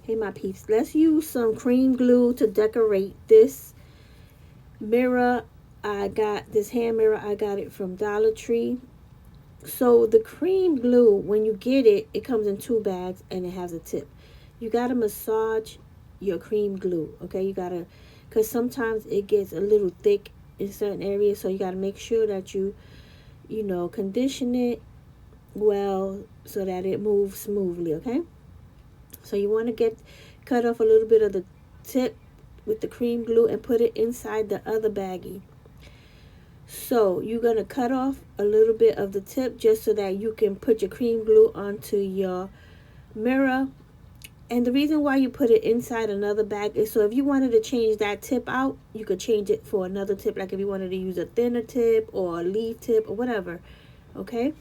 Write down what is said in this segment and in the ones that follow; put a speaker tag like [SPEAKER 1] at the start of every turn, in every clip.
[SPEAKER 1] Hey my peeps, let's use some cream glue to decorate this mirror. I got this hand mirror, I got it from Dollar Tree. So the cream glue, when you get it, it comes in 2 bags and it has a tip. You gotta massage your cream glue, okay? You gotta, because sometimes it gets a little thick in certain areas, so you gotta make sure that you condition it well so that it moves smoothly, okay? So you want to cut off a little bit of the tip with the cream glue and put it inside the other baggie. So you're going to cut off a little bit of the tip just so that you can put your cream glue onto your mirror. And the reason why you put it inside another bag is so if you wanted to change that tip out, you could change it for another tip, like if you wanted to use a thinner tip or a leaf tip or whatever, okay?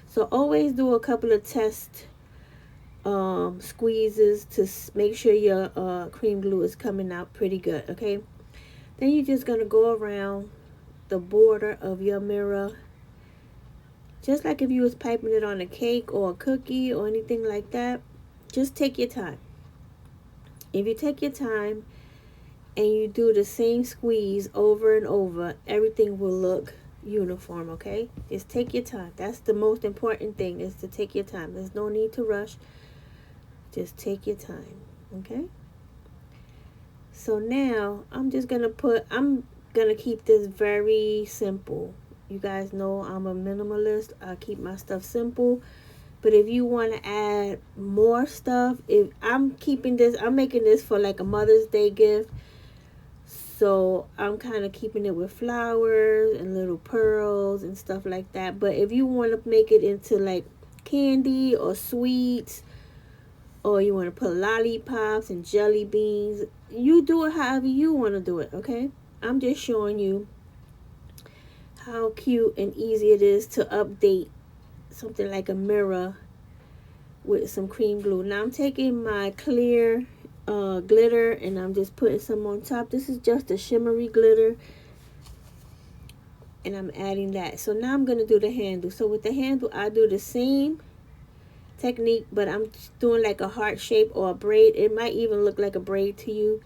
[SPEAKER 1] So always do a couple of test squeezes to make sure your cream glue is coming out pretty good, okay? Then you're just going to go around the border of your mirror, just like if you was piping it on a cake or a cookie or anything like that. Just take your time. If you take your time and you do the same squeeze over and over, everything will look uniform, okay? Just take your time. That's the most important thing, is to take your time. There's no need to rush. Just take your time, okay? So now I'm gonna keep this very simple. You guys know I'm a minimalist. I keep my stuff simple. But if you want to add more stuff, if I'm making this for like a Mother's Day gift. So I'm kind of keeping it with flowers and little pearls and stuff like that. But if you want to make it into like candy or sweets, or you want to put lollipops and jelly beans, you do it however you want to do it, okay? I'm just showing you how cute and easy it is to update something like a mirror with some cream glue. Now I'm taking my clear glitter and I'm just putting some on top. This is just a shimmery glitter and I'm adding that. So now I'm going to do the handle. So with the handle, I do the same technique, but I'm doing like a heart shape or a braid. It might even look like a braid to you.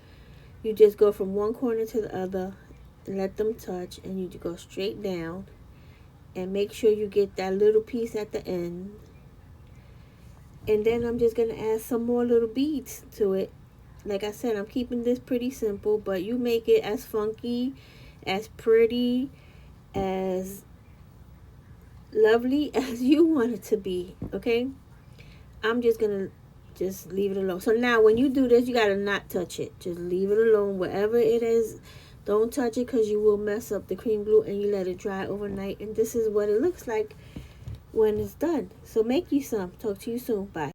[SPEAKER 1] You just go from one corner to the other, let them touch, and you go straight down and make sure you get that little piece at the end. And then I'm just going to add some more little beads to it. Like I said, I'm keeping this pretty simple, but you make it as funky, as pretty, as lovely as you want it to be, okay? I'm just going to leave it alone. So now when you do this, you got to not touch it. Just leave it alone wherever it is. Don't touch it because you will mess up the cream glue, and you let it dry overnight. And this is what it looks like when it's done. So make you some. Talk to you soon. Bye.